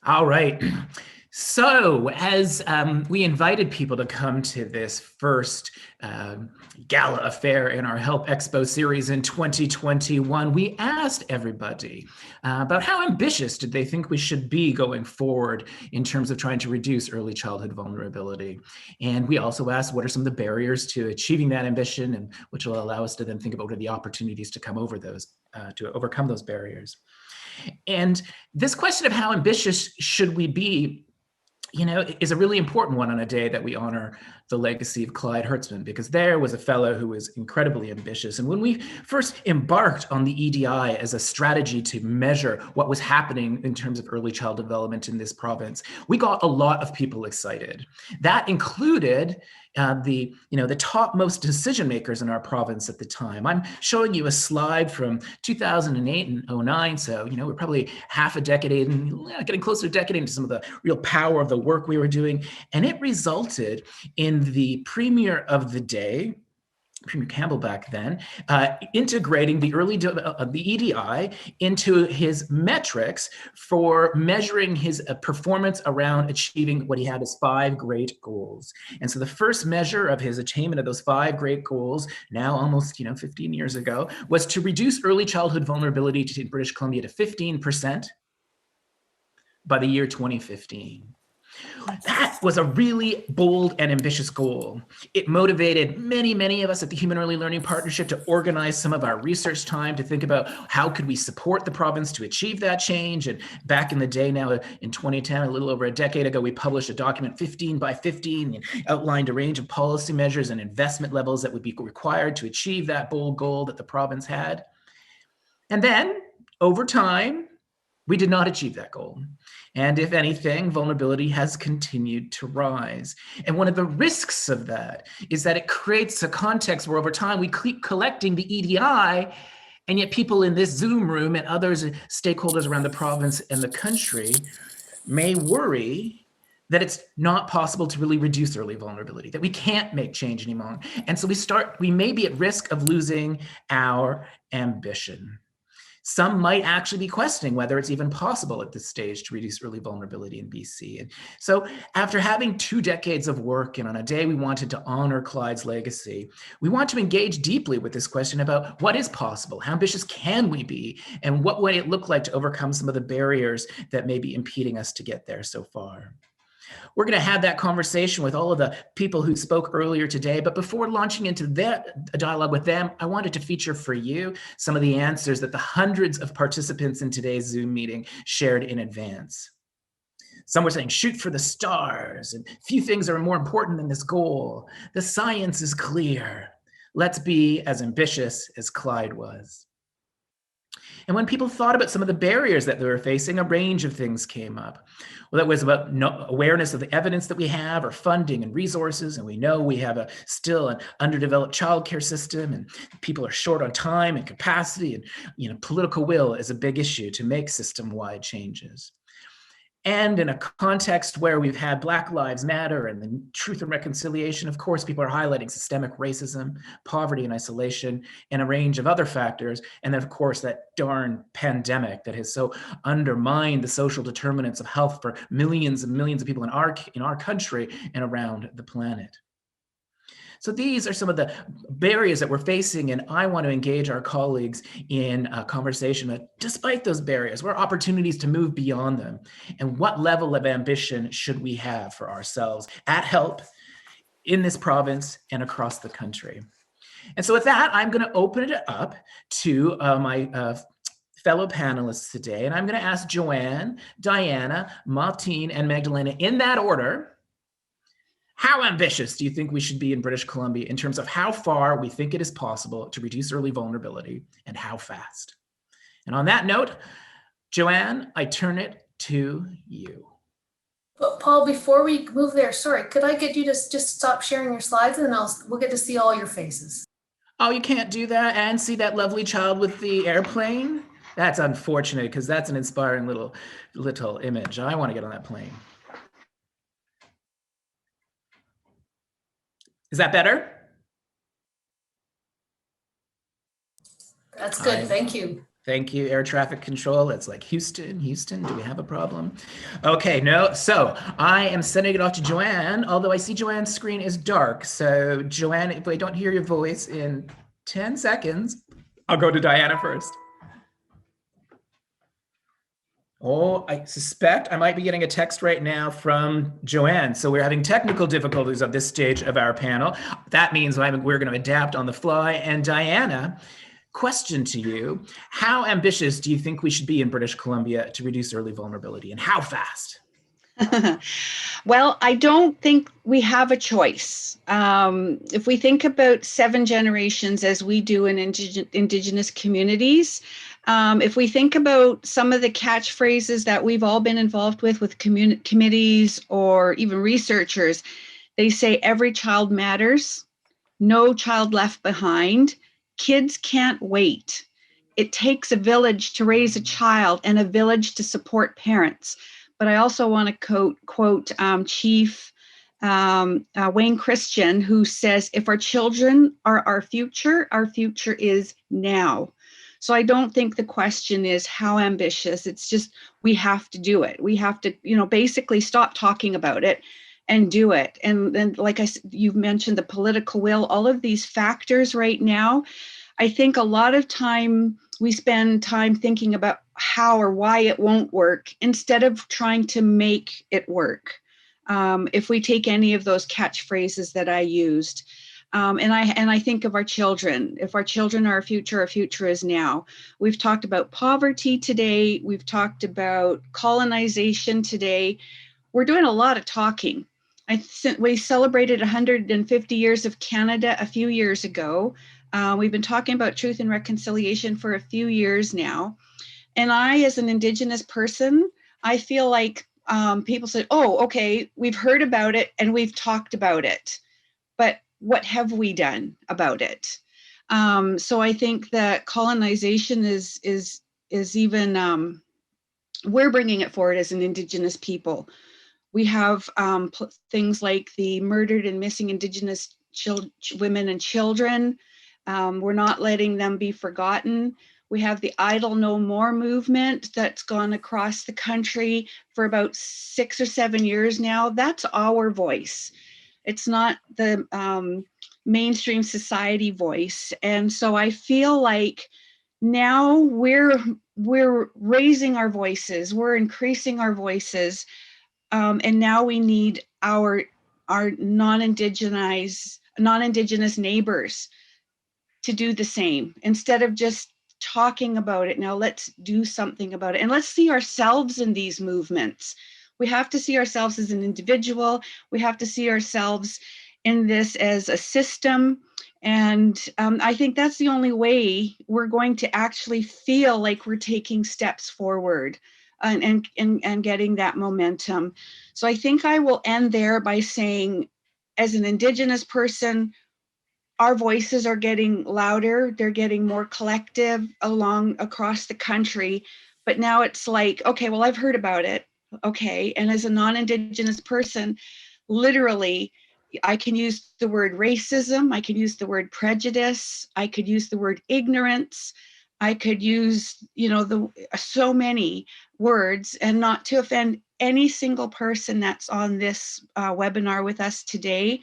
All right. So, as we invited people to come to this first gala affair in our Help Expo series in 2021, we asked everybody about how ambitious did they think we should be going forward in terms of trying to reduce early childhood vulnerability. And we also asked what are some of the barriers to achieving that ambition, and which will allow us to then think about what are the opportunities to come over those, to overcome those barriers. And this question of how ambitious should we be, is a really important one on a day that we honor the legacy of Clyde Hertzman, because there was a fellow who was incredibly ambitious. And when we first embarked on the EDI as a strategy to measure what was happening in terms of early child development in this province, we got a lot of people excited. That included the topmost decision makers in our province at the time. I'm showing you a slide from 2008 and 2009, so we're probably half a decade and getting closer to a decade into some of the real power of the work we were doing, and it resulted in the premier of the day, Premier Campbell back then, integrating the EDI into his metrics for measuring his performance around achieving what he had as 5 great goals. And so the first measure of his attainment of those 5 great goals, now almost 15 years ago, was to reduce early childhood vulnerability in British Columbia to 15% by the year 2015. That was a really bold and ambitious goal. It motivated many of us at the Human Early Learning Partnership to organize some of our research time to think about how could we support the province to achieve that change. And back in the day now, in 2010, a little over a decade ago, we published a document 15 by 15 and outlined a range of policy measures and investment levels that would be required to achieve that bold goal that the province had. And then, over time, we did not achieve that goal. And if anything, vulnerability has continued to rise. And one of the risks of that is that it creates a context where over time we keep collecting the EDI, and yet people in this Zoom room and others, stakeholders around the province and the country, may worry that it's not possible to really reduce early vulnerability, that we can't make change anymore. And so we may be at risk of losing our ambition. Some might actually be questioning whether it's even possible at this stage to reduce early vulnerability in BC. And so after having 2 decades of work, and on a day we wanted to honor Clyde's legacy, we want to engage deeply with this question about what is possible, how ambitious can we be, and what would it look like to overcome some of the barriers that may be impeding us to get there so far. We're going to have that conversation with all of the people who spoke earlier today. But before launching into that dialogue with them, I wanted to feature for you some of the answers that the hundreds of participants in today's Zoom meeting shared in advance. Some were saying, shoot for the stars, and few things are more important than this goal. The science is clear. Let's be as ambitious as Clyde was. And when people thought about some of the barriers that they were facing, a range of things came up. Well, that was about awareness of the evidence that we have, or funding and resources. And we know we have still an underdeveloped childcare system, and people are short on time and capacity, and political will is a big issue to make system-wide changes. And in a context where we've had Black Lives Matter and the Truth and Reconciliation, of course, people are highlighting systemic racism, poverty and isolation, and a range of other factors. And then, of course, that darn pandemic that has so undermined the social determinants of health for millions and millions of people in our country and around the planet. So these are some of the barriers that we're facing, and I want to engage our colleagues in a conversation that despite those barriers, what are opportunities to move beyond them, and what level of ambition should we have for ourselves at HELP in this province and across the country. And so with that, I'm going to open it up to my fellow panelists today, and I'm going to ask Joanne, Diana, Martine, and Magdalena in that order. How ambitious do you think we should be in British Columbia in terms of how far we think it is possible to reduce early vulnerability, and how fast? And on that note, Joanne, I turn it to you. But Paul, before we move there, sorry, could I get you to just stop sharing your slides, and then we'll get to see all your faces? Oh, you can't do that and see that lovely child with the airplane? That's unfortunate, because that's an inspiring little image. I want to get on that plane. Is that better? That's good, thank you. Thank you, air traffic control. It's like, Houston, Houston, do we have a problem? Okay, no. So I am sending it off to Joanne, although I see Joanne's screen is dark. So Joanne, if I don't hear your voice in 10 seconds, I'll go to Diana first. Oh, I suspect I might be getting a text right now from Joanne. So we're having technical difficulties at this stage of our panel. That means we're going to adapt on the fly. And Diana, question to you. How ambitious do you think we should be in British Columbia to reduce early vulnerability, and how fast? Well, I don't think we have a choice. If we think about 7 generations as we do in Indigenous communities, if we think about some of the catchphrases that we've all been involved with committees or even researchers, they say every child matters, no child left behind, kids can't wait. It takes a village to raise a child and a village to support parents. But I also want to quote Chief Wayne Christian, who says, if our children are our future is now. So I don't think the question is how ambitious. It's just we have to do it. We have to, basically stop talking about it and do it. And then, like you've mentioned, the political will, all of these factors right now, I think a lot of time we spend time thinking about how or why it won't work instead of trying to make it work. If we take any of those catchphrases that I used, and I think of our children. If our children are our future is now. We've talked about poverty today. We've talked about colonization today. We're doing a lot of talking. We celebrated 150 years of Canada a few years ago. We've been talking about truth and reconciliation for a few years now. And I, as an Indigenous person, I feel like people say, oh, okay, we've heard about it and we've talked about it, but what have we done about it? So I think that colonization is even, we're bringing it forward as an Indigenous people. We have things like the murdered and missing Indigenous women and children. We're not letting them be forgotten. We have the Idle No More movement that's gone across the country for about 6 or 7 years now. That's our voice. It's not the mainstream society voice. And so I feel like now we're raising our voices, we're increasing our voices, and now we need our non-Indigenous neighbors to do the same. Instead of just talking about it, now let's do something about it. And let's see ourselves in these movements. We have to see ourselves as an individual. We have to see ourselves in this as a system. And I think that's the only way we're going to actually feel like we're taking steps forward and getting that momentum. So I think I will end there by saying, as an Indigenous person, our voices are getting louder, they're getting more collective across the country. But now it's like, okay, well, I've heard about it. Okay. And as a non-Indigenous person, literally, I can use the word racism, I can use the word prejudice, I could use the word ignorance, I could use, so many words, and not to offend any single person that's on this webinar with us today.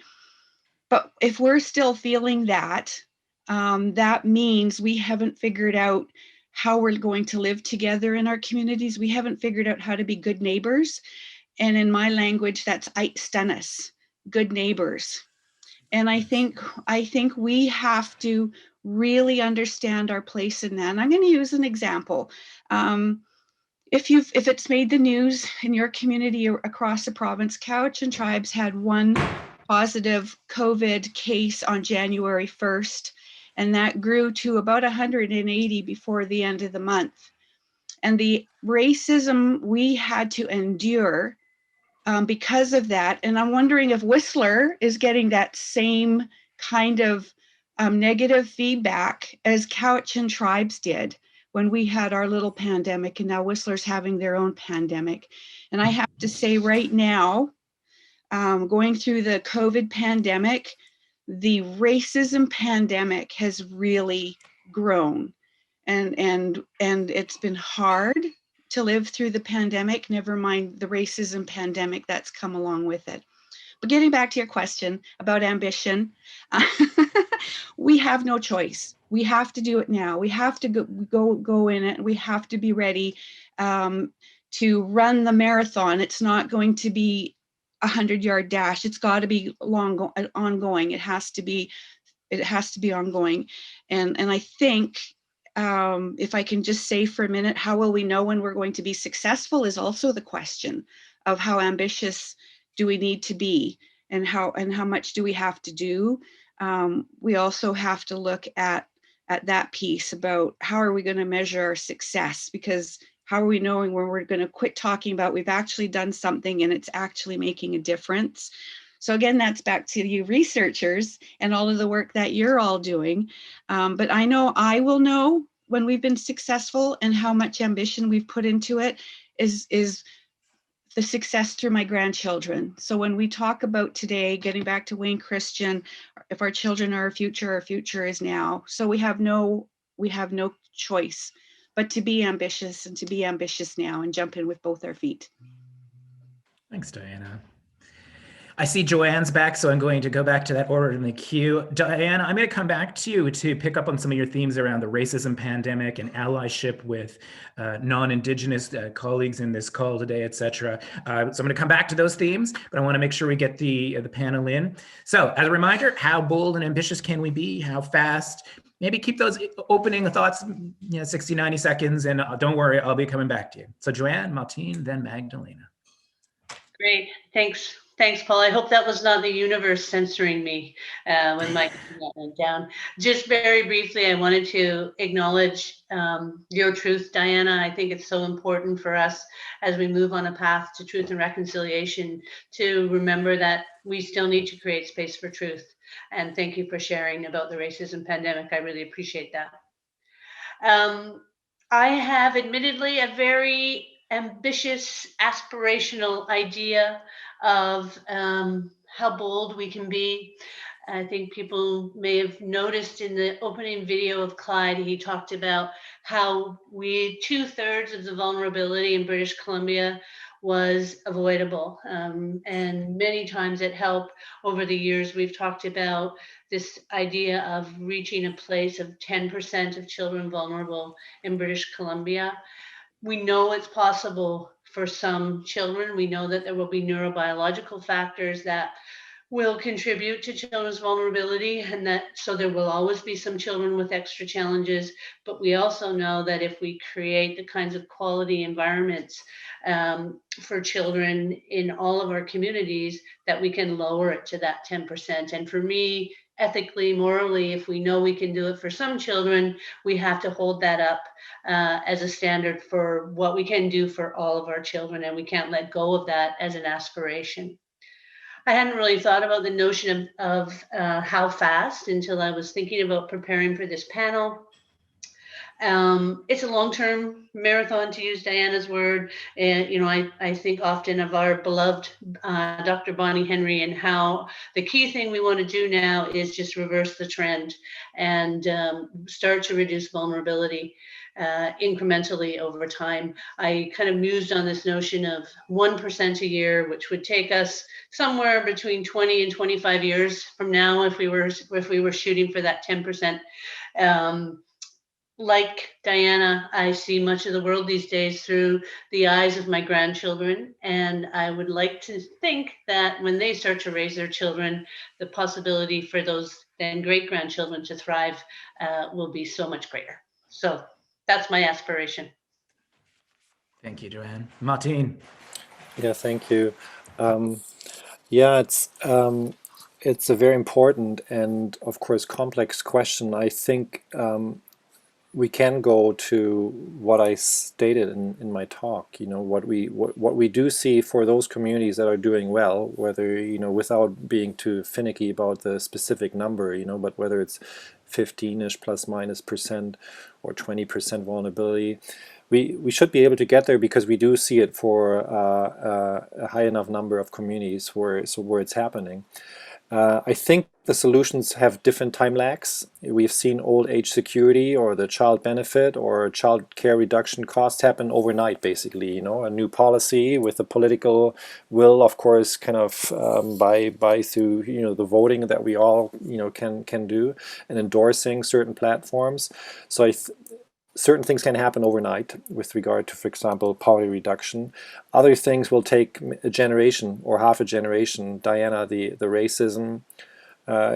But if we're still feeling that, that means we haven't figured out how we're going to live together in our communities. We haven't figured out how to be good neighbors. And in my language, that's aitstanas, good neighbors. And I think we have to really understand our place in that. And I'm going to use an example. If it's made the news in your community across the province, Cowichan tribes had one positive COVID case on January 1st, and that grew to about 180 before the end of the month. And the racism we had to endure because of that, and I'm wondering if Whistler is getting that same kind of negative feedback as Cowichan tribes did when we had our little pandemic, and now Whistler's having their own pandemic. And I have to say right now, going through the COVID pandemic, the racism pandemic has really grown. and it's been hard to live through the pandemic, never mind the racism pandemic that's come along with it. But getting back to your question about ambition, we have no choice. We have to do it now. We have to go in it. We have to be ready to run the marathon. It's not going to be a 100-yard dash. It's got to be ongoing. It has to be ongoing. And I think if I can just say for a minute, how will we know when we're going to be successful is also the question of how ambitious do we need to be, and how much do we have to do. We also have to look at that piece about how are we going to measure our success, because how are we knowing when we're going to quit talking about we've actually done something and it's actually making a difference. So again, that's back to you researchers and all of the work that you're all doing. But I know I will know when we've been successful, and how much ambition we've put into it is the success through my grandchildren. So when we talk about today, getting back to Wayne Christian, if our children are our future is now. So we have no choice but to be ambitious, and to be ambitious now and jump in with both our feet. Thanks, Diana. I see Joanne's back, so I'm going to go back to that order in the queue. Diana, I'm going to come back to you to pick up on some of your themes around the racism pandemic and allyship with non-Indigenous colleagues in this call today, et cetera. So I'm going to come back to those themes, but I want to make sure we get the panel in. So as a reminder, how bold and ambitious can we be? How fast? Maybe keep those opening thoughts, 60, 90 seconds, and don't worry, I'll be coming back to you. So Joanne, Martine, then Magdalena. Great, thanks. Thanks, Paul. I hope that was not the universe censoring me when my internet went down. Just very briefly, I wanted to acknowledge your truth, Diana. I think it's so important for us as we move on a path to truth and reconciliation to remember that we still need to create space for truth. And thank you for sharing about the racism pandemic. I really appreciate that. I have admittedly a very ambitious, aspirational idea of how bold we can be. I think people may have noticed in the opening video of Clyde, he talked about how 2/3 of the vulnerability in British Columbia was avoidable. And many times at HELP over the years, we've talked about this idea of reaching a place of 10% of children vulnerable in British Columbia. We know it's possible for some children. We know that there will be neurobiological factors that will contribute to children's vulnerability, and that so there will always be some children with extra challenges. But we also know that if we create the kinds of quality environments for children in all of our communities, that we can lower it to that 10%. And for me, ethically, morally, if we know we can do it for some children, we have to hold that up as a standard for what we can do for all of our children, and we can't let go of that as an aspiration. I hadn't really thought about the notion of how fast until I was thinking about preparing for this panel. It's a long-term marathon, to use Diana's word. And, I think often of our beloved Dr. Bonnie Henry, and how the key thing we want to do now is just reverse the trend and start to reduce vulnerability incrementally over time. I kind of mused on this notion of 1% a year, which would take us somewhere between 20 and 25 years from now if we were shooting for that 10%. Like Diana, I see much of the world these days through the eyes of my grandchildren, and I would like to think that when they start to raise their children, the possibility for those then great-grandchildren to thrive will be so much greater. So that's my aspiration. Thank you, Joanne. Martine. Yeah, thank you. Yeah, it's a very important and, of course, complex question. I think we can go to what I stated in my talk. What we do see for those communities that are doing well, whether without being too finicky about the specific number, but whether it's 15-ish plus minus % or 20% vulnerability, we should be able to get there, because we do see it for a high enough number of communities where it's happening. I think the solutions have different time lags. We've seen old age security or the child benefit or child care reduction costs happen overnight, basically. You know, a new policy with the political will, of course, kind of by through, you know, the voting that we all, you know, can do, and endorsing certain platforms. So certain things can happen overnight with regard to, for example, poverty reduction. Other things will take a generation or half a generation. Diana, the racism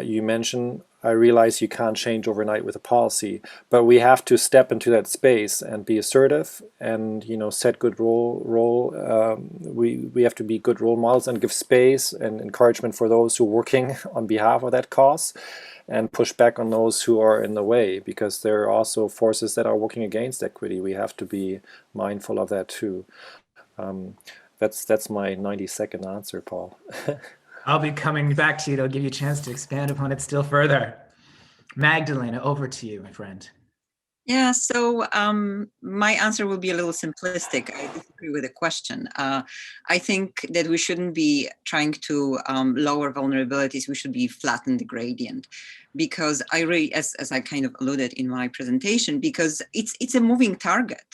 you mentioned, I realize you can't change overnight with a policy, but we have to step into that space and be assertive and, you know, set good we have to be good role models and give space and encouragement for those who are working on behalf of that cause, and push back on those who are in the way, because there are also forces that are working against equity. We have to be mindful of that too. That's my 90-second answer, Paul. I'll be coming back to you to give you a chance to expand upon it still further. Magdalena, over to you, my friend. Yeah, so my answer will be a little simplistic. I disagree with the question. I think that we shouldn't be trying to lower vulnerabilities. We should be flatten the gradient, because I really, as I kind of alluded in my presentation, because it's a moving target.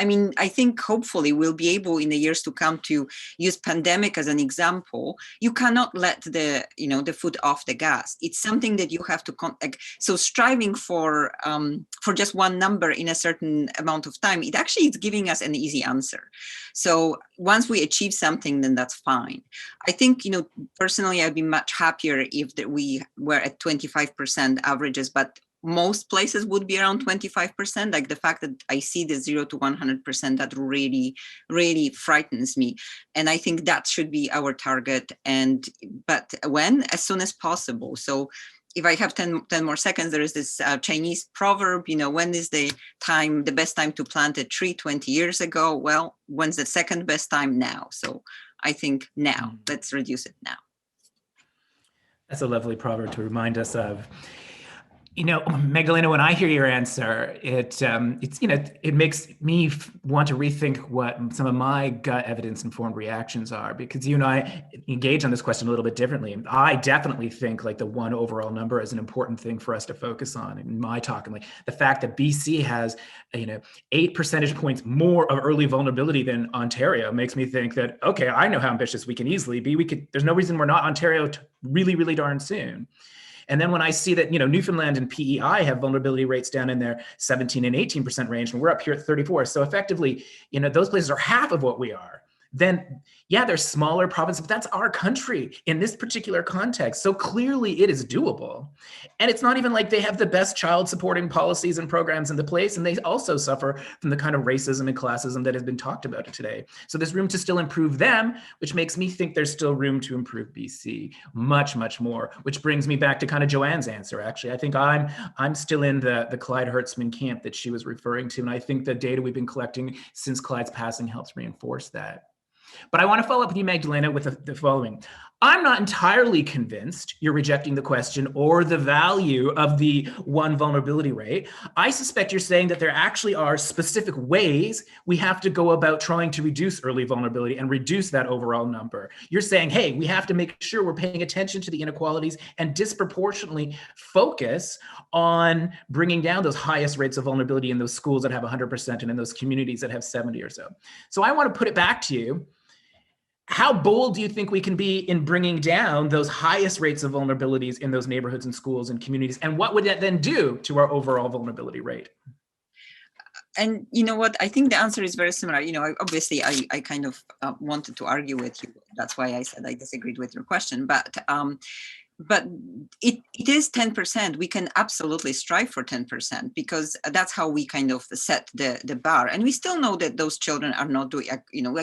I mean, I think hopefully we'll be able in the years to come to use pandemic as an example. You cannot let the foot off the gas. It's something that you have to so striving for just one number in a certain amount of time, it actually is giving us an easy answer. So once we achieve something, then that's fine. I think, personally, I'd be much happier if we were at 25% averages, but most places would be around 25%. Like the fact that I see the 0 to 100%, that really, really frightens me. And I think that should be our target. But when? As soon as possible. So if I have 10 more seconds, there is this Chinese proverb, when is the best time to plant a tree? 20 years ago? Well, when's the second best time? Now. So I think now, let's reduce it now. That's a lovely proverb to remind us of. Magdalena, when I hear your answer, it makes me want to rethink what some of my gut evidence-informed reactions are, because you and I engage on this question a little bit differently. I definitely think like the one overall number is an important thing for us to focus on in my talk. And like the fact that BC has, 8 percentage points more of early vulnerability than Ontario makes me think that, okay, I know how ambitious we can easily be. There's no reason we're not Ontario really, really darn soon. And then when I see that, Newfoundland and PEI have vulnerability rates down in their 17 and 18% range, and we're up here at 34. So effectively, those places are half of what we are. Then, yeah, they're smaller provinces, but that's our country in this particular context. So clearly it is doable. And it's not even like they have the best child supporting policies and programs in the place. And they also suffer from the kind of racism and classism that has been talked about today. So there's room to still improve them, which makes me think there's still room to improve BC much, much more, which brings me back to kind of Joanne's answer. Actually, I think I'm still in the Clyde Hertzman camp that she was referring to. And I think the data we've been collecting since Clyde's passing helps reinforce that. But I want to follow up with you, Magdalena, with the following. I'm not entirely convinced you're rejecting the question or the value of the one vulnerability rate. I suspect you're saying that there actually are specific ways we have to go about trying to reduce early vulnerability and reduce that overall number. You're saying, hey, we have to make sure we're paying attention to the inequalities and disproportionately focus on bringing down those highest rates of vulnerability in those schools that have 100% and in those communities that have 70 or so. So I want to put it back to you. How bold do you think we can be in bringing down those highest rates of vulnerabilities in those neighborhoods and schools and communities? And what would that then do to our overall vulnerability rate? And you know what? I think the answer is very similar. Obviously, I kind of wanted to argue with you. That's why I said I disagreed with your question. But it is 10%. We can absolutely strive for 10% because that's how we kind of set the bar. And we still know that those children are not doing,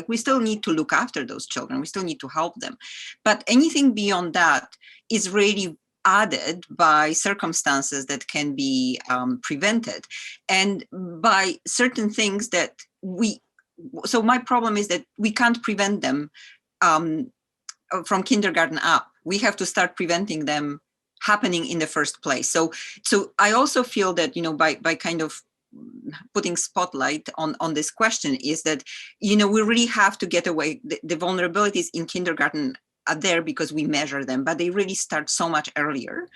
we still need to look after those children. We still need to help them. But anything beyond that is really added by circumstances that can be prevented and by certain things that so my problem is that we can't prevent them from kindergarten up. We have to start preventing them happening in the first place. So I also feel that, by kind of putting spotlight on this question is that, we really have to get away the vulnerabilities in kindergarten there because we measure them, but they really start so much earlier,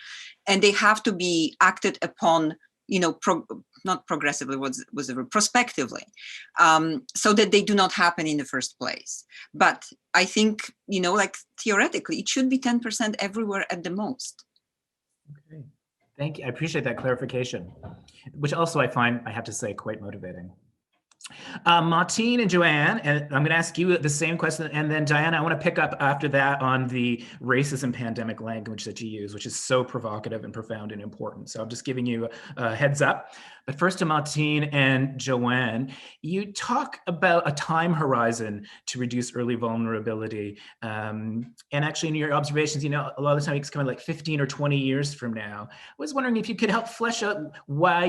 and they have to be acted upon, not progressively, prospectively, so that they do not happen in the first place. But I think, like theoretically, it should be 10% everywhere at the most. Okay, thank you. I appreciate that clarification, which also I find, I have to say, quite motivating. Martine and Joanne, and I'm going to ask you the same question, and then Diana, I want to pick up after that on the racism pandemic language that you use, which is so provocative and profound and important. So I'm just giving you a heads up. But first to Martine and Joanne, you talk about a time horizon to reduce early vulnerability. And actually in your observations, a lot of the time it's kind of like 15 or 20 years from now. I was wondering if you could help flesh out why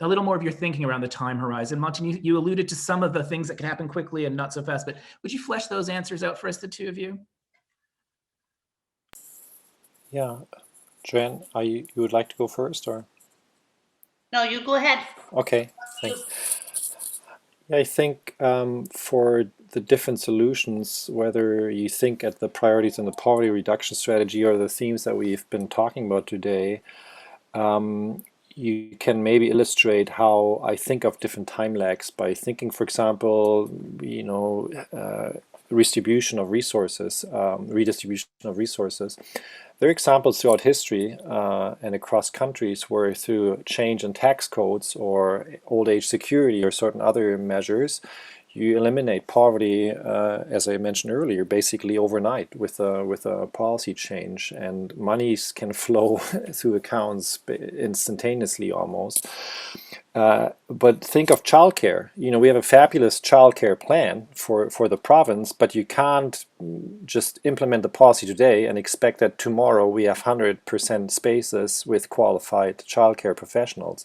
a little more of your thinking around the time horizon. Martine, you alluded to some of the things that can happen quickly and not so fast, but would you flesh those answers out for us, the two of you? Yeah, Joanne, you would like to go first, or? No, you go ahead. Okay, thanks. Yeah, I think for the different solutions, whether you think at the priorities in the poverty reduction strategy or the themes that we've been talking about today, you can maybe illustrate how I think of different time lags by thinking, for example, redistribution of resources. There are examples throughout history and across countries where through change in tax codes or old age security or certain other measures, you eliminate poverty, as I mentioned earlier, basically overnight with a policy change, and monies can flow through accounts instantaneously almost. But think of childcare. We have a fabulous childcare plan for the province, but you can't just implement the policy today and expect that tomorrow we have 100% spaces with qualified childcare professionals.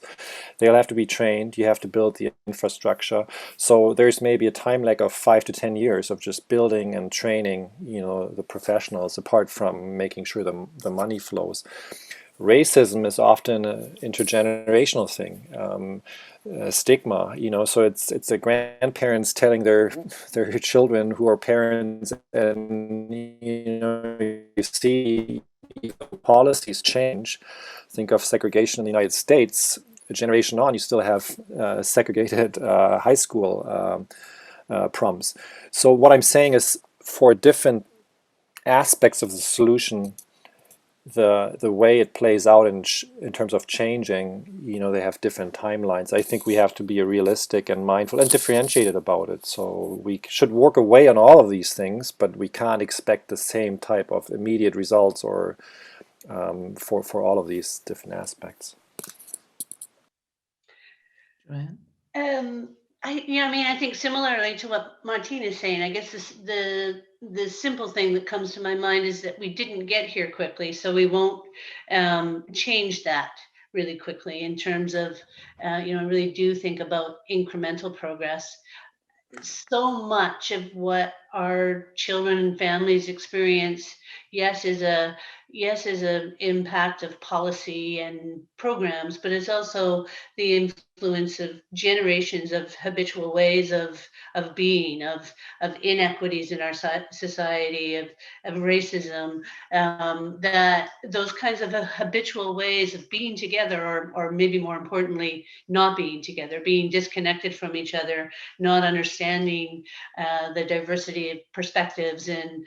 They'll have to be trained. You have to build the infrastructure. So there's maybe a time lag of 5 to 10 years of just building and training, the professionals, apart from making sure the money flows. Racism is often an intergenerational thing, stigma, so it's the grandparents telling their children who are parents, and you see policies change. Think of segregation in the United States. A generation on, you still have segregated high school proms. So what I'm saying is, for different aspects of the solution, the way it plays out in terms of changing, they have different timelines. I think we have to be realistic and mindful and differentiated about it. So we should work away on all of these things, but we can't expect the same type of immediate results or for all of these different aspects. Joanne? I think similarly to what Martine is saying, I guess the simple thing that comes to my mind is that we didn't get here quickly, so we won't change that really quickly in terms of, really do think about incremental progress. So much of what our children and families experience, is an impact of policy and programs, but it's also the influence of generations of habitual ways of being, of inequities in our society, of racism, that those kinds of habitual ways of being together, or maybe more importantly, not being together, being disconnected from each other, not understanding the diversity of perspectives, and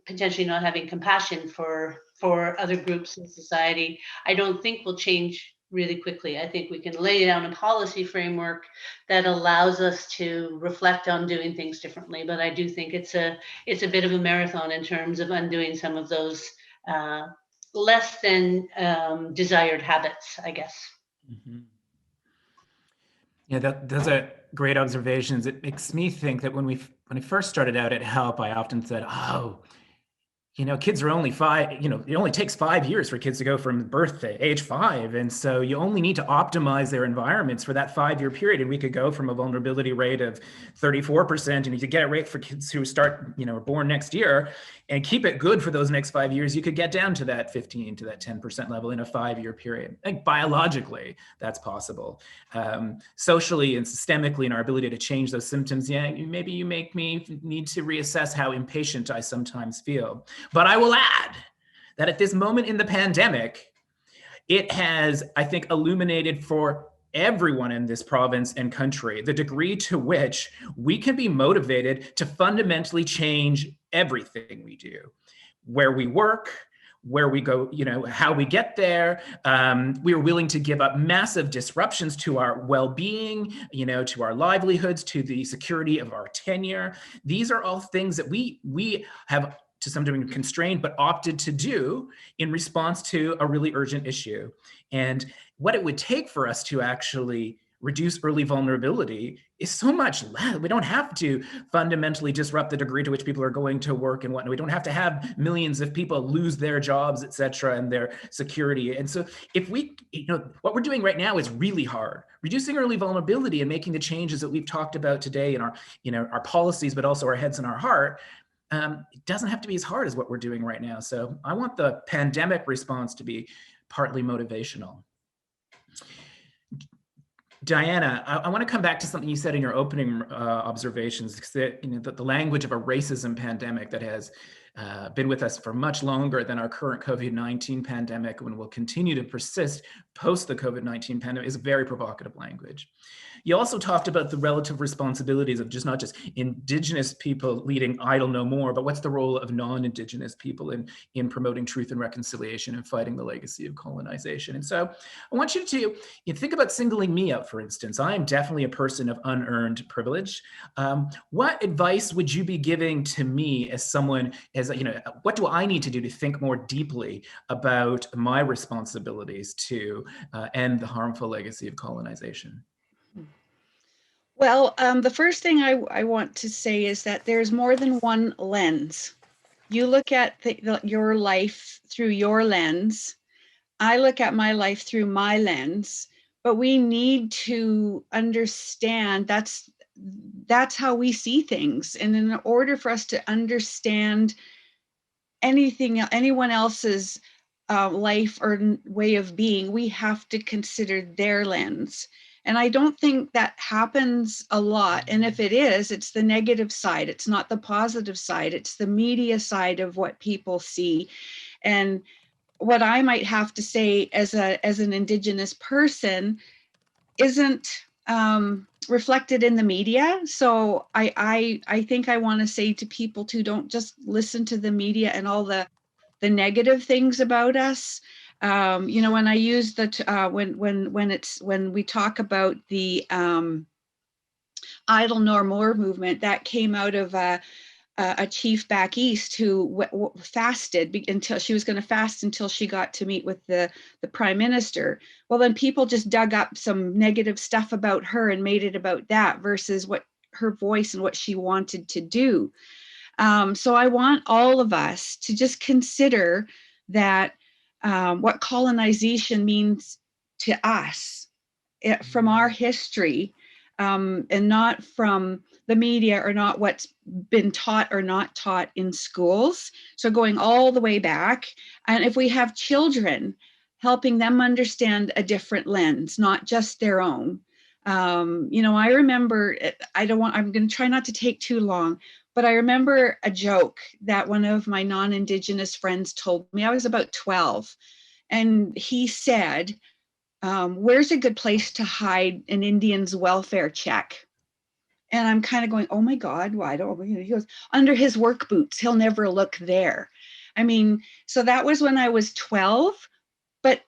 potentially not having compassion for other groups in society, I don't think will change really quickly. I think we can lay down a policy framework that allows us to reflect on doing things differently, but I do think it's a bit of a marathon in terms of undoing some of those less than desired habits, I guess. Mm-hmm. Yeah, those are great observations. It makes me think that when I first started out at HELP, I often said, kids are only 5, it only takes 5 years for kids to go from birth to age 5. And so you only need to optimize their environments for that 5-year period. And we could go from a vulnerability rate of 34%, and you could get it right for kids who start, are born next year, and keep it good for those next 5 years. You could get down to that 15 to that 10% level in a 5-year period. Like biologically, that's possible. Socially and systemically, in our ability to change those symptoms, maybe you make me need to reassess how impatient I sometimes feel. But I will add that at this moment in the pandemic, it has, I think, illuminated for everyone in this province and country the degree to which we can be motivated to fundamentally change everything we do, where we work, where we go, how we get there. We are willing to give up massive disruptions to our well-being, to our livelihoods, to the security of our tenure. These are all things that we have to some degree constrained, but opted to do in response to a really urgent issue. And what it would take for us to actually reduce early vulnerability is so much less. We don't have to fundamentally disrupt the degree to which people are going to work and whatnot. We don't have to have millions of people lose their jobs, et cetera, and their security. And so if we, what we're doing right now is really hard. Reducing early vulnerability and making the changes that we've talked about today in our policies, but also our heads and our heart, it doesn't have to be as hard as what we're doing right now. So I want the pandemic response to be partly motivational. Diana, I want to come back to something you said in your opening observations, that the language of a racism pandemic that has been with us for much longer than our current COVID-19 pandemic, and will continue to persist post the COVID-19 pandemic, is very provocative language. You also talked about the relative responsibilities of not just Indigenous people leading Idle No More, but what's the role of non-Indigenous people in promoting truth and reconciliation and fighting the legacy of colonization. And so I want you to think about singling me out, for instance. I am definitely a person of unearned privilege. What advice would you be giving to me as someone, what do I need to do to think more deeply about my responsibilities to end the harmful legacy of colonization? Well, the first thing I want to say is that there's more than one lens. You look at your life through your lens. I look at my life through my lens, but we need to understand that's how we see things. And in order for us to understand anyone else's life or way of being, we have to consider their lens. And I don't think that happens a lot. And if it is, it's the negative side. It's not the positive side. It's the media side of what people see. And what I might have to say as an Indigenous person isn't reflected in the media. So I think I want to say to people to don't just listen to the media and all the negative things about us. When I use when we talk about the Idle No More movement, that came out of a chief back east who fasted until she was going to fast until she got to meet with the prime minister. Well, then people just dug up some negative stuff about her and made it about that versus what her voice and what she wanted to do. So I want all of us to just consider that what colonization means to us from our history, and not from the media or not what's been taught or not taught in schools. So going all the way back. And if we have children, helping them understand a different lens, not just their own. I remember, I'm going to try not to take too long, but I remember a joke that one of my non-Indigenous friends told me. I was about 12, and he said, where's a good place to hide an Indian's welfare check? And I'm kind of going, oh my God, why don't we? He goes, under his work boots, he'll never look there. I mean, so that was when I was 12, but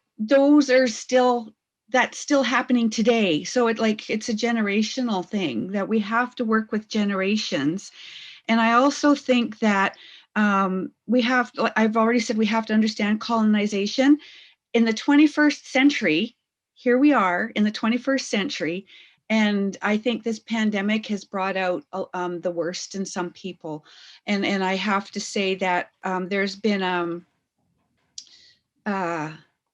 that's still happening today. So it's a generational thing that we have to work with generations. And I also think that I've already said we have to understand colonization. In the 21st century, here we are in the 21st century, And I think this pandemic has brought out the worst in some people. And I have to say that there's been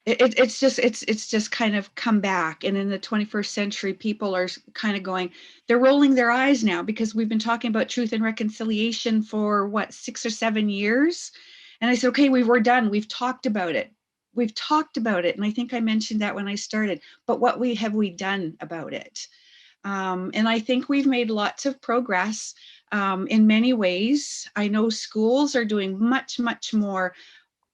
it's just kind of come back. And in the 21st century, people are kind of going, they're rolling their eyes now, because we've been talking about truth and reconciliation for what, 6 or 7 years. And I said, okay, we're done. We've talked about it. We've talked about it. And I think I mentioned that when I started, but what have we done about it? And I think we've made lots of progress in many ways. I know schools are doing much, much more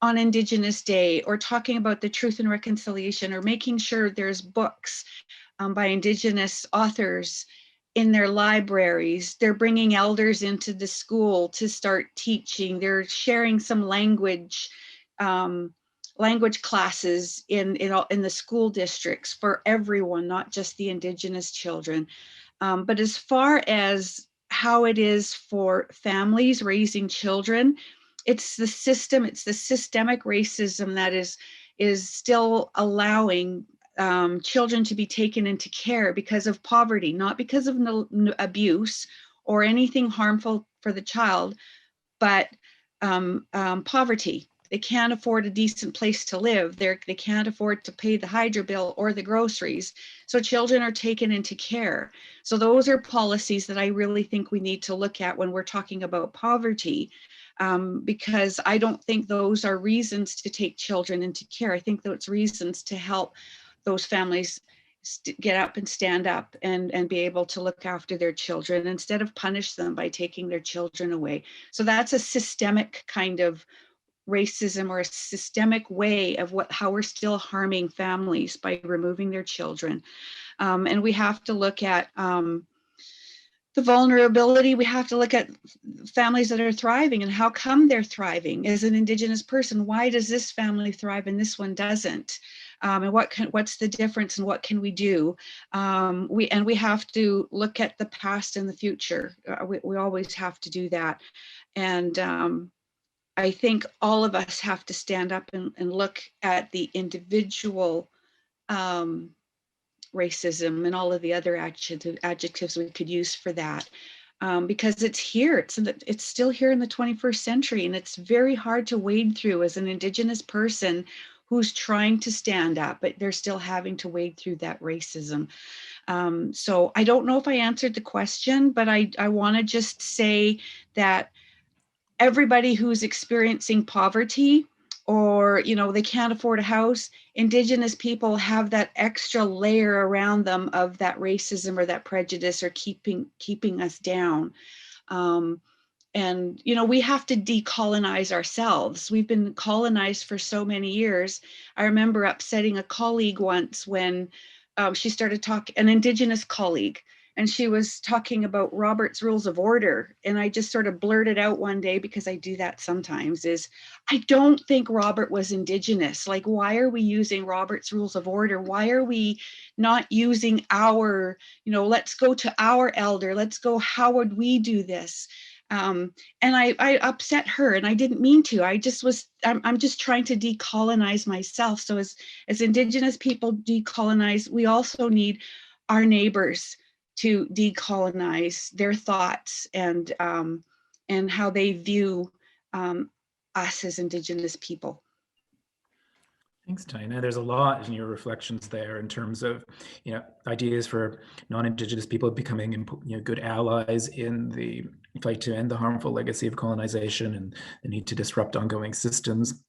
on Indigenous Day, or talking about the truth and reconciliation, or making sure there's books by Indigenous authors in their libraries. They're bringing elders into the school to start teaching. They're sharing some language classes in the school districts for everyone, not just the Indigenous children. But as far as how it is for families raising children, it's the system, it's the systemic racism that is still allowing children to be taken into care because of poverty, not because of abuse or anything harmful for the child, but poverty. They can't afford a decent place to live. They can't afford to pay the hydro bill or the groceries. So children are taken into care. So those are policies that I really think we need to look at when we're talking about poverty. Because I don't think those are reasons to take children into care. I think those reasons to help those families get up and stand up and be able to look after their children instead of punish them by taking their children away. So that's a systemic kind of racism, or a systemic way of how we're still harming families by removing their children. And we have to look at the vulnerability. We have to look at families that are thriving and how come they're thriving. As an Indigenous person, why does this family thrive and this one doesn't? And what's the difference, and what can we do? We have to look at the past and the future. We always have to do that. And I think all of us have to stand up and look at the individual racism and all of the other adjectives we could use for that, because it's here. It's still here in the 21st century, and it's very hard to wade through as an Indigenous person who's trying to stand up, but they're still having to wade through that racism. So I don't know if I answered the question, but I want to just say that everybody who's experiencing poverty, or they can't afford a house, Indigenous people have that extra layer around them of that racism or that prejudice, or keeping us down. And we have to decolonize ourselves. We've been colonized for so many years. I remember upsetting a colleague once when she started talking, an Indigenous colleague, and she was talking about Robert's Rules of Order. And I just sort of blurted out one day, because I do that sometimes, is I don't think Robert was Indigenous. Like, why are we using Robert's Rules of Order? Why are we not using our, let's go to our elder, let's go, how would we do this? And I upset her, and I didn't mean to. I'm just trying to decolonize myself. So as Indigenous people decolonize, we also need our neighbors to decolonize their thoughts and how they view us as Indigenous people. Thanks, Tina. There's a lot in your reflections there in terms of, ideas for non-Indigenous people becoming, good allies in the fight to end the harmful legacy of colonization and the need to disrupt ongoing systems.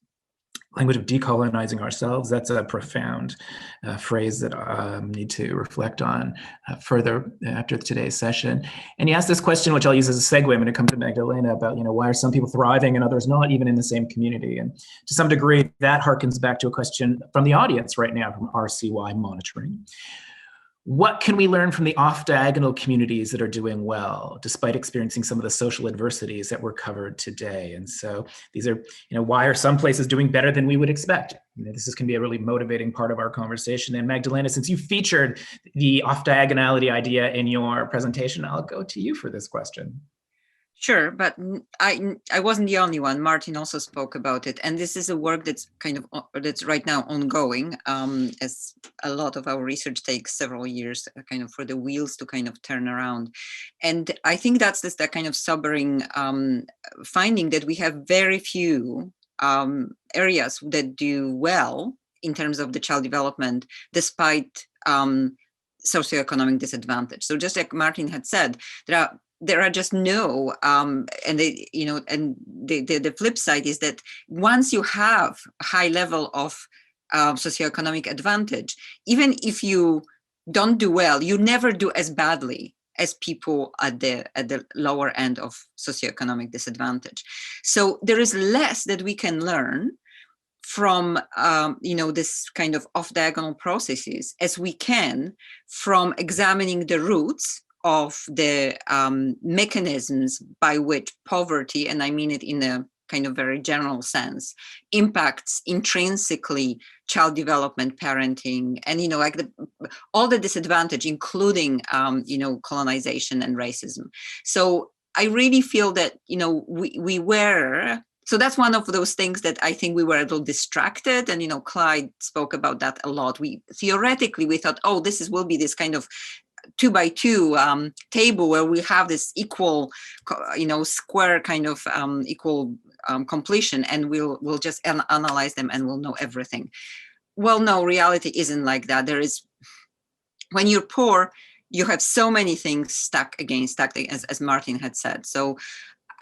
Language of decolonizing ourselves, that's a profound phrase that I need to reflect on further after today's session. And you asked this question, which I'll use as a segue when it comes to Magdalena, about why are some people thriving and others not, even in the same community? And to some degree, that harkens back to a question from the audience right now from RCY Monitoring. What can we learn from the off-diagonal communities that are doing well, despite experiencing some of the social adversities that were covered today? And so these are, why are some places doing better than we would expect? This can be a really motivating part of our conversation. And Magdalena, since you featured the off-diagonality idea in your presentation, I'll go to you for this question. Sure, but I wasn't the only one. Martin also spoke about it, and this is a work that's that's right now ongoing. As a lot of our research takes several years, kind of for the wheels to kind of turn around, and I think that's just that kind of sobering finding that we have very few areas that do well in terms of the child development, despite socioeconomic disadvantage. So just like Martin had said, there are just no, and they, and the flip side is that once you have a high level of socioeconomic advantage, even if you don't do well, you never do as badly as people at the lower end of socioeconomic disadvantage. So there is less that we can learn from this kind of off-diagonal processes as we can from examining the roots of the mechanisms by which poverty, and I mean it in a kind of very general sense, impacts intrinsically child development, parenting, and like all the disadvantage, including colonization and racism. So I really feel that we were. So that's one of those things that I think we were a little distracted, and Clyde spoke about that a lot. We theoretically thought, oh, will be this kind of 2x2 table where we have this equal, square kind of equal completion, and we'll just analyze them and we'll know everything. Well, no, reality isn't like that. When you're poor, you have so many things stacked as Martin had said. So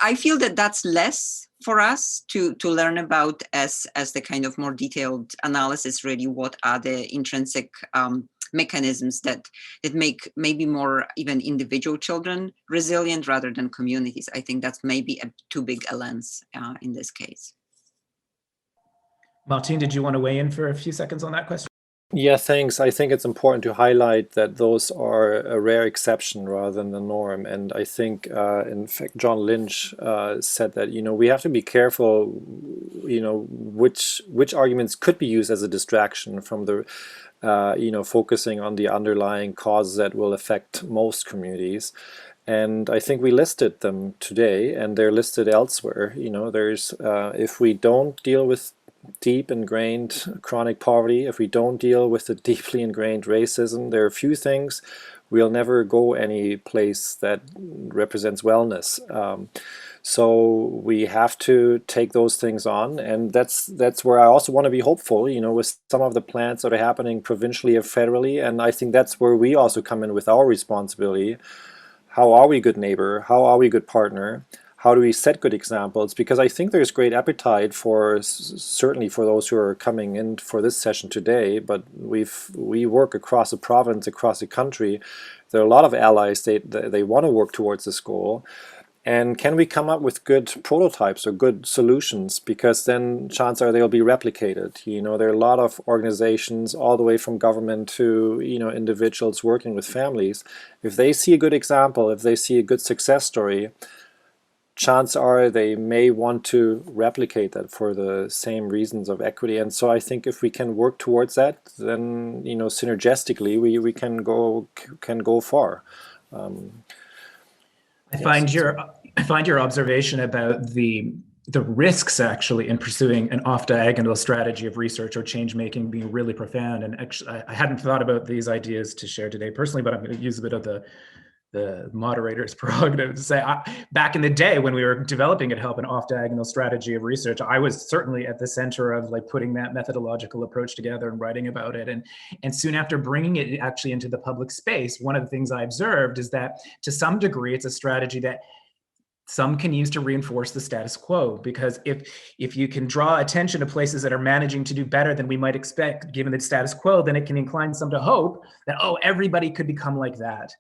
I feel that that's less for us to learn about as the kind of more detailed analysis, really, what are the intrinsic mechanisms that make maybe more even individual children resilient rather than communities. I think that's maybe too big a lens in this case. Martin, did you want to weigh in for a few seconds on that question? Yeah, thanks. I think it's important to highlight that those are a rare exception rather than the norm. And I think, in fact, John Lynch said that, we have to be careful, which arguments could be used as a distraction from the, focusing on the underlying causes that will affect most communities. And I think we listed them today, and they're listed elsewhere. There's, if we don't deal with deep ingrained chronic poverty, if we don't deal with the deeply ingrained racism, there are a few things we'll never go any place that represents wellness. So we have to take those things on, and that's where I also want to be hopeful, with some of the plans that are happening provincially or federally, and I think that's where we also come in with our responsibility. How are we a good neighbor? How are we a good partner? How do we set good examples? Because I think there's great appetite certainly for those who are coming in for this session today, but we work across the province, across the country. There are a lot of allies, they want to work towards this goal. And can we come up with good prototypes or good solutions? Because then chances are they'll be replicated. There are a lot of organizations all the way from government to, individuals working with families. If they see a good example, if they see a good success story, chances are they may want to replicate that for the same reasons of equity. And so I think if we can work towards that, then synergistically we can go far. I find your observation about the risks actually in pursuing an off-diagonal strategy of research or change making being really profound. And actually, I hadn't thought about these ideas to share today personally, but I'm going to use a bit of the moderator's prerogative to say, back in the day when we were developing at HELP an off-diagonal strategy of research, I was certainly at the center of putting that methodological approach together and writing about it. And soon after bringing it actually into the public space, one of the things I observed is that to some degree, it's a strategy that some can use to reinforce the status quo, because if you can draw attention to places that are managing to do better than we might expect given the status quo, then it can incline some to hope that, oh, everybody could become like that.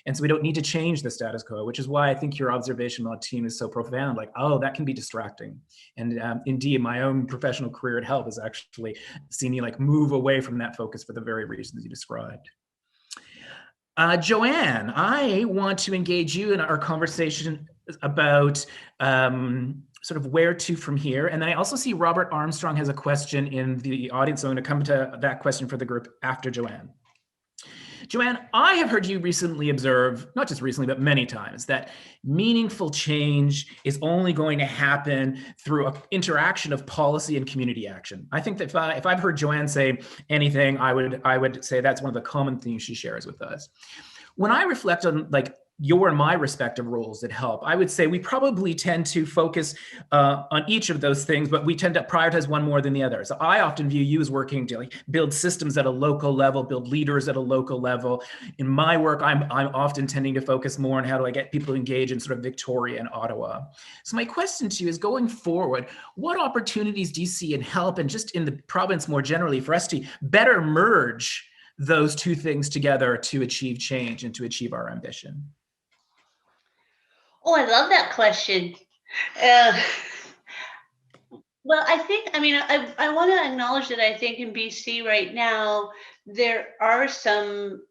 And so we don't need to change the status quo, which is why I think your observation, Martin, is so profound. Oh, that can be distracting. And indeed, my own professional career at HELP has actually seen me move away from that focus for the very reasons you described. Joanne, I want to engage you in our conversation about sort of where to from here. And then I also see Robert Armstrong has a question in the audience. So I'm going to come to that question for the group after Joanne. Joanne, I have heard you recently observe, not just recently, but many times, that meaningful change is only going to happen through an interaction of policy and community action. I think that if I've heard Joanne say anything, I would say that's one of the common themes she shares with us. When I reflect on like your and my respective roles at HELP, I would say we probably tend to focus on each of those things, but we tend to prioritize one more than the other. So I often view you as working to like build systems at a local level, build leaders at a local level. In my work, I'm often tending to focus more on how do I get people engaged in sort of Victoria and Ottawa. So my question to you is, going forward, what opportunities do you see in HELP and just in the province more generally for us to better merge those two things together to achieve change and to achieve our ambition? Oh, I love that question. Uh, well, I want to acknowledge that I think in BC right now, there are some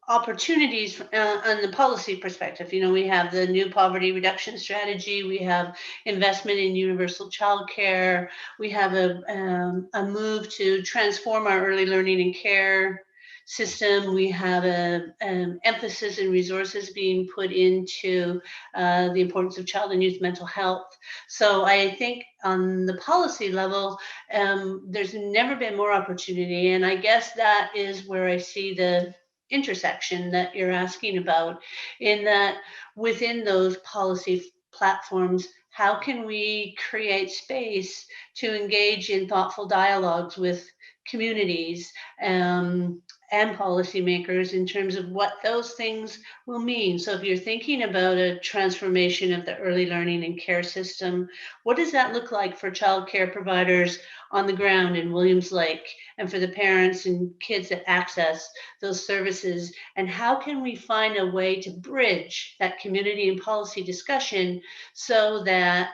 opportunities on the policy perspective. You know, we have the new poverty reduction strategy, we have investment in universal childcare, we have a move to transform our early learning and care system. We have an emphasis and resources being put into the importance of child and youth mental health. So I think on the policy level, there's never been more opportunity. And I guess that is where I see the intersection that you're asking about, in that within those policy platforms, how can we create space to engage in thoughtful dialogues with communities and policymakers in terms of what those things will mean. So if you're thinking about a transformation of the early learning and care system, what does that look like for childcare providers on the ground in Williams Lake, and for the parents and kids that access those services? And how can we find a way to bridge that community and policy discussion so that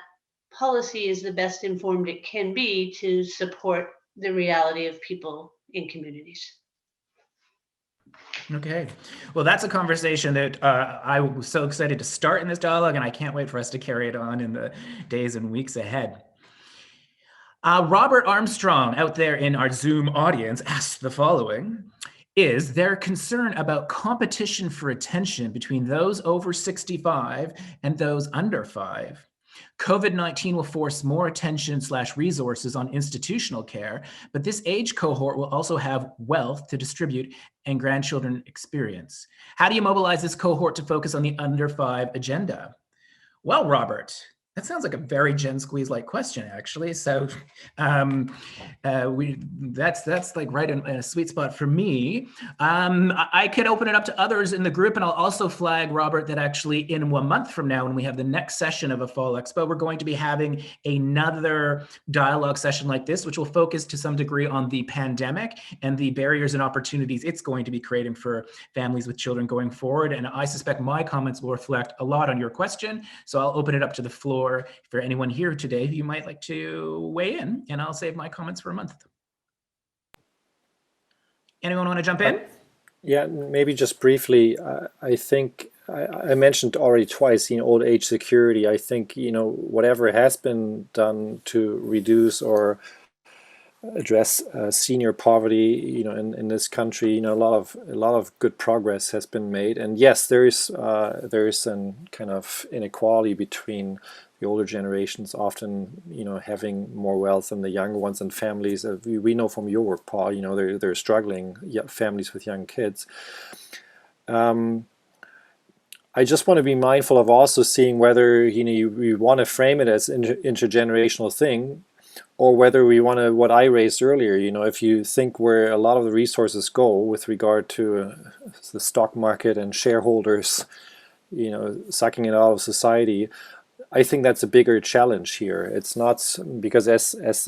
policy is the best informed it can be to support the reality of people in communities? Okay, well, that's a conversation that I was so excited to start in this dialogue, and I can't wait for us to carry it on in the days and weeks ahead. Robert Armstrong out there in our Zoom audience asked the following: is there concern about competition for attention between those over 65 and those under 5? COVID-19 will force more attention/resources on institutional care, but this age cohort will also have wealth to distribute and grandchildren experience. How do you mobilize this cohort to focus on the under 5 agenda? Well, Robert, that sounds like a very Gen Squeeze-like question, actually. So that's like right in a sweet spot for me. I could open it up to others in the group, and I'll also flag, Robert, that actually in 1 month from now, when we have the next session of a Fall Expo, we're going to be having another dialogue session like this, which will focus to some degree on the pandemic and the barriers and opportunities it's going to be creating for families with children going forward. And I suspect my comments will reflect a lot on your question. So I'll open it up to the floor for anyone here today who you might like to weigh in, and I'll save my comments for a month. Anyone want to jump in? Yeah, maybe just briefly. I think I mentioned already twice, old age security. I think, whatever has been done to reduce or address senior poverty, in this country, a lot of good progress has been made. And yes, there is some kind of inequality between the older generations, often having more wealth than the younger ones, and families. We know from your work, Paul, they're struggling, families with young kids. I just want to be mindful of also seeing whether you want to frame it as intergenerational thing, or whether we want to, what I raised earlier, if you think where a lot of the resources go with regard to the stock market and shareholders, sucking it out of society, I think that's a bigger challenge here. It's not because, as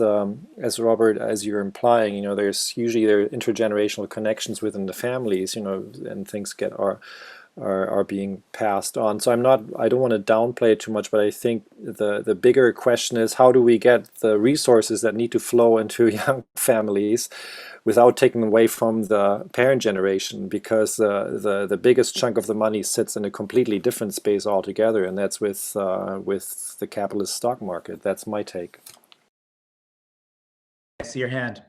Robert, as you're implying, there's usually there are intergenerational connections within the families, and things are being passed on. So I don't want to downplay it too much, but I think the bigger question is, how do we get the resources that need to flow into young families without taking away from the parent generation? Because the biggest chunk of the money sits in a completely different space altogether, and that's with the capitalist stock market. That's my take. I see your hand.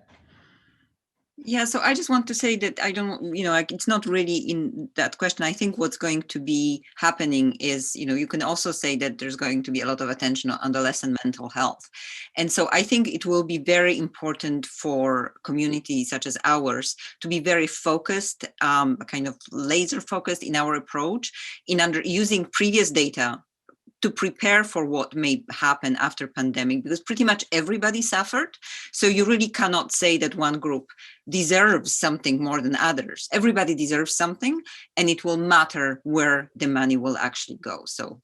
Yeah, so I just want to say that I don't, like it's not really in that question. I think what's going to be happening is, you can also say that there's going to be a lot of attention on adolescent mental health. And so I think it will be very important for communities such as ours to be very focused, kind of laser focused in our approach in using previous data to prepare for what may happen after pandemic, because pretty much everybody suffered. So you really cannot say that one group deserves something more than others. Everybody deserves something, and it will matter where the money will actually go. So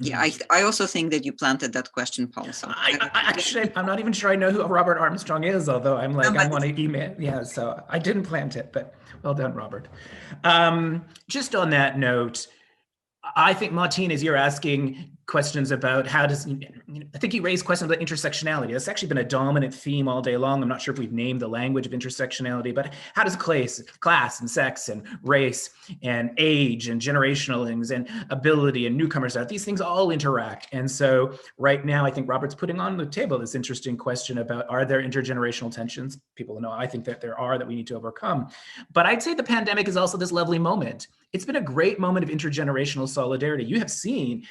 yeah, I also think that you planted that question, Paul. So actually, I'm not even sure I know who Robert Armstrong is, although I'm like, I want to email. Yeah, so I didn't plant it, but well done, Robert. Just on that note, I think, Martinez, you're asking questions about how does, I think you raised questions about intersectionality. That's actually been a dominant theme all day long. I'm not sure if we've named the language of intersectionality, but how does class and sex and race and age and generational things and ability and newcomers, these things all interact. And so right now, I think Robert's putting on the table this interesting question about, are there intergenerational tensions? People know I think that there are, that we need to overcome. But I'd say the pandemic is also this lovely moment. It's been a great moment of intergenerational solidarity. You have seen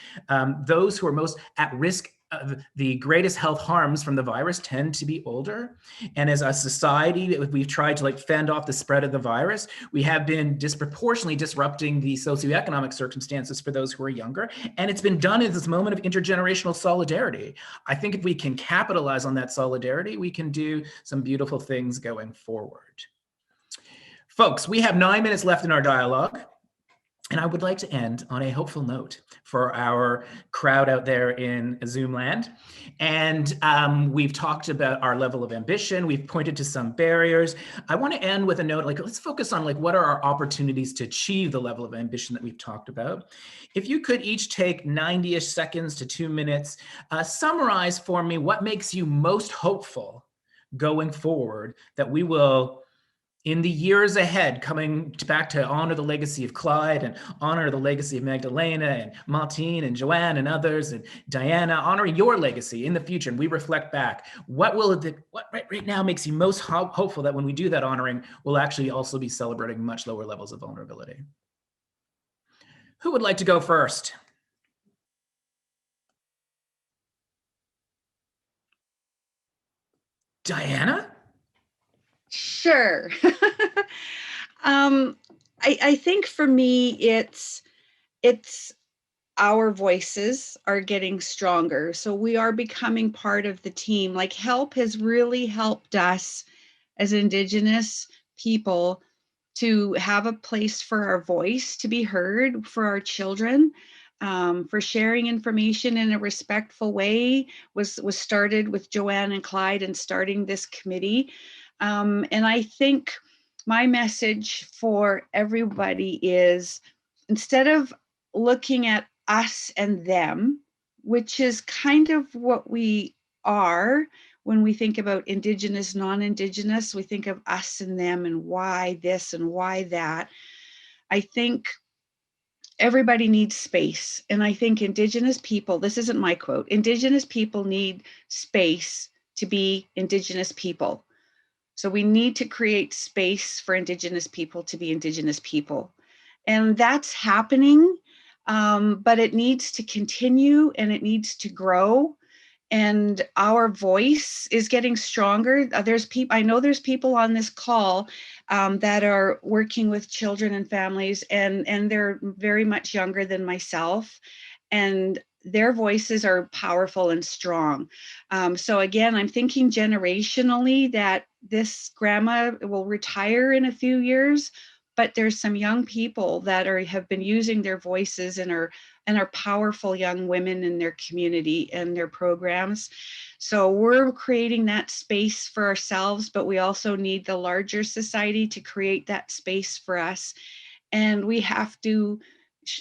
those who are most at risk of the greatest health harms from the virus tend to be older. And as a society, we've tried to fend off the spread of the virus. We have been disproportionately disrupting the socioeconomic circumstances for those who are younger. And it's been done in this moment of intergenerational solidarity. I think if we can capitalize on that solidarity, we can do some beautiful things going forward. Folks, we have 9 minutes left in our dialogue. And I would like to end on a hopeful note for our crowd out there in Zoom land. And we've talked about our level of ambition. We've pointed to some barriers. I want to end with a note, let's focus on what are our opportunities to achieve the level of ambition that we've talked about. If you could each take 90-ish seconds to 2 minutes, summarize for me what makes you most hopeful going forward that we will, in the years ahead, coming back to honor the legacy of Clyde and honor the legacy of Magdalena and Martine and Joanne and others and Diana, honoring your legacy in the future. And we reflect back, what right now makes you most hopeful that when we do that honoring, we'll actually also be celebrating much lower levels of vulnerability? Who would like to go first? Diana? Sure. I think for me, it's our voices are getting stronger. So we are becoming part of the team. HELP has really helped us as Indigenous people to have a place for our voice to be heard, for our children, for sharing information in a respectful way was started with Joanne and Clyde and starting this committee. And I think my message for everybody is, instead of looking at us and them, which is kind of what we are when we think about Indigenous, non-Indigenous, we think of us and them and why this and why that. I think everybody needs space. And I think Indigenous people, this isn't my quote, Indigenous people need space to be Indigenous people. So we need to create space for Indigenous people to be Indigenous people. And that's happening, but it needs to continue and it needs to grow. And our voice is getting stronger. I know there's people on this call that are working with children and families, and they're very much younger than myself. And their voices are powerful and strong. So again, I'm thinking generationally that this grandma will retire in a few years, but there's some young people that have been using their voices and are powerful young women in their community and their programs. So we're creating that space for ourselves, but we also need the larger society to create that space for us. And we have to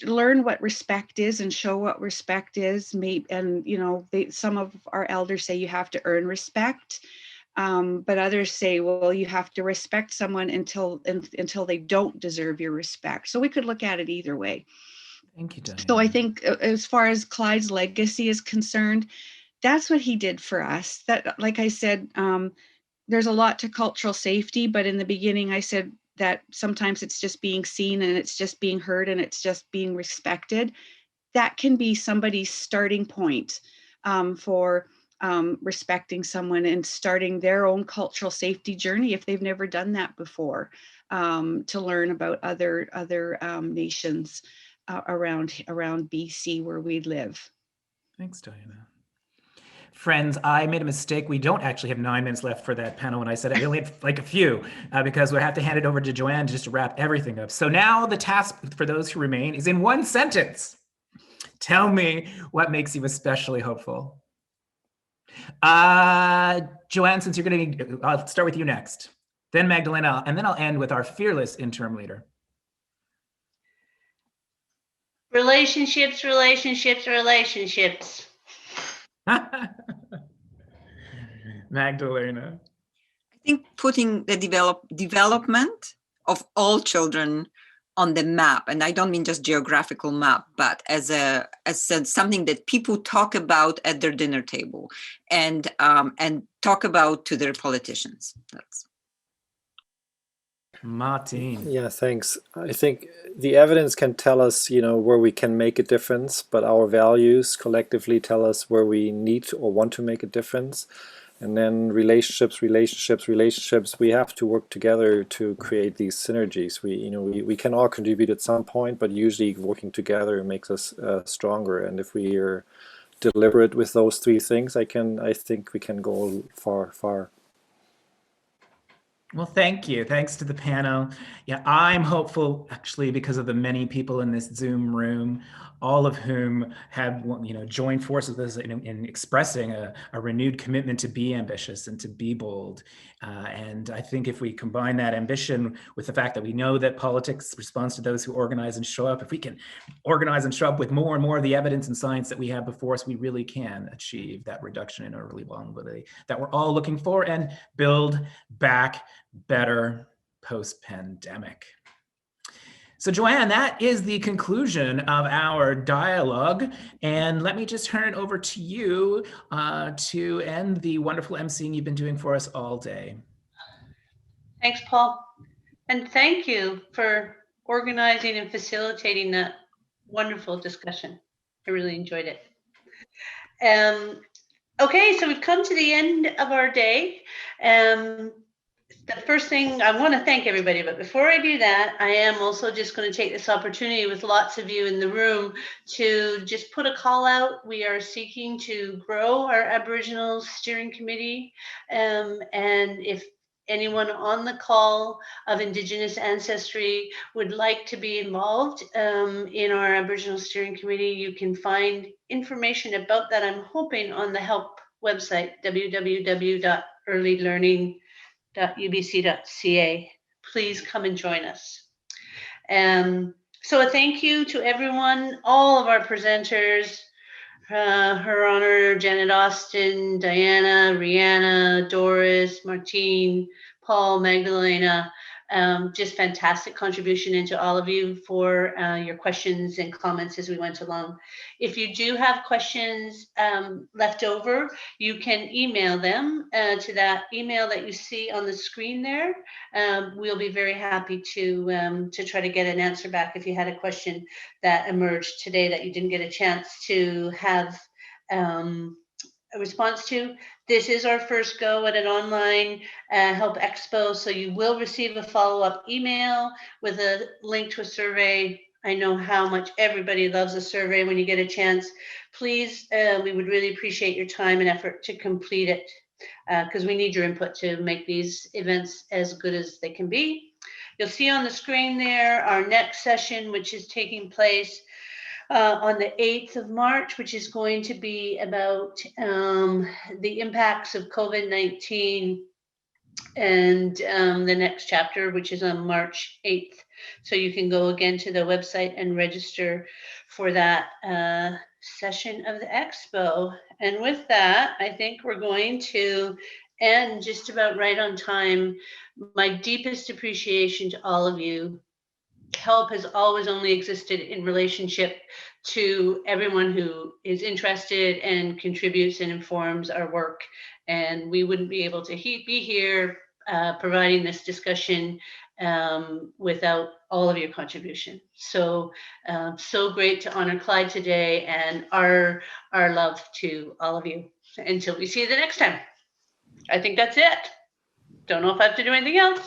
learn what respect is and show what respect is. And some of our elders say you have to earn respect, but others say, well, you have to respect someone until they don't deserve your respect. So we could look at it either way. Thank you, Diana. So I think as far as Clyde's legacy is concerned, that's what he did for us. That, like I said, there's a lot to cultural safety, but in the beginning I said that sometimes it's just being seen and it's just being heard and it's just being respected. That can be somebody's starting point for respecting someone and starting their own cultural safety journey if they've never done that before, to learn about other nations around BC where we live. Thanks, Diana. Friends, I made a mistake. We don't actually have 9 minutes left for that panel when I said it. We only have like a few because we have to hand it over to Joanne just to wrap everything up. So now the task for those who remain is in one sentence. Tell me what makes you especially hopeful. Joanne, since you're going to, I'll start with you next. Then Magdalena, and then I'll end with our fearless interim leader. Relationships, relationships, relationships. Magdalena. I think putting the development of all children on the map, and I don't mean just geographical map, but as something that people talk about at their dinner table and talk about to their politicians. That's Martin. Yeah, thanks. I think the evidence can tell us, where we can make a difference, but our values collectively tell us where we need to or want to make a difference. And then relationships, we have to work together to create these synergies. We can all contribute at some point, but usually working together makes us stronger. And if we are deliberate with those 3 things, I think we can go far. Well, thank you. Thanks to the panel. Yeah, I'm hopeful actually because of the many people in this Zoom room, all of whom have joined forces with us in expressing a renewed commitment to be ambitious and to be bold. And I think if we combine that ambition with the fact that we know that politics responds to those who organize and show up, if we can organize and show up with more and more of the evidence and science that we have before us, we really can achieve that reduction in early vulnerability that we're all looking for and build back better post-pandemic. So Joanne, that is the conclusion of our dialogue. And let me just turn it over to you to end the wonderful emceeing you've been doing for us all day. Thanks, Paul. And thank you for organizing and facilitating that wonderful discussion. I really enjoyed it. Okay, so we've come to the end of our day. The first thing, I want to thank everybody, but before I do that, I am also just going to take this opportunity with lots of you in the room to just put a call out. We are seeking to grow our Aboriginal Steering Committee, and if anyone on the call of Indigenous ancestry would like to be involved in our Aboriginal Steering Committee, you can find information about that, I'm hoping, on the HELP website, www.earlylearning.ubc.ca. Please come and join us. So a thank you to everyone, all of our presenters, Her Honor Janet Austin, Diana, Reanna, Doris, Martine, Paul, Magdalena. Just fantastic contribution into all of you for your questions and comments as we went along. If you do have questions left over, you can email them to that email that you see on the screen there. We'll be very happy to try to get an answer back if you had a question that emerged today that you didn't get a chance to have a response to. This is our first go at an online Help Expo, so you will receive a follow-up email with a link to a survey. I know how much everybody loves a survey when you get a chance. Please, we would really appreciate your time and effort to complete it because we need your input to make these events as good as they can be. You'll see on the screen there our next session, which is taking place on the 8th of March, which is going to be about the impacts of COVID-19 and the next chapter, which is on March 8th. So you can go again to the website and register for that session of the Expo. And with that, I think we're going to end just about right on time. My deepest appreciation to all of you help has always only existed in relationship to everyone who is interested and contributes and informs our work. And we wouldn't be able to be here providing this discussion without all of your contribution. So, so great to honor Clyde today, and our love to all of you. Until we see you the next time. I think that's it. Don't know if I have to do anything else.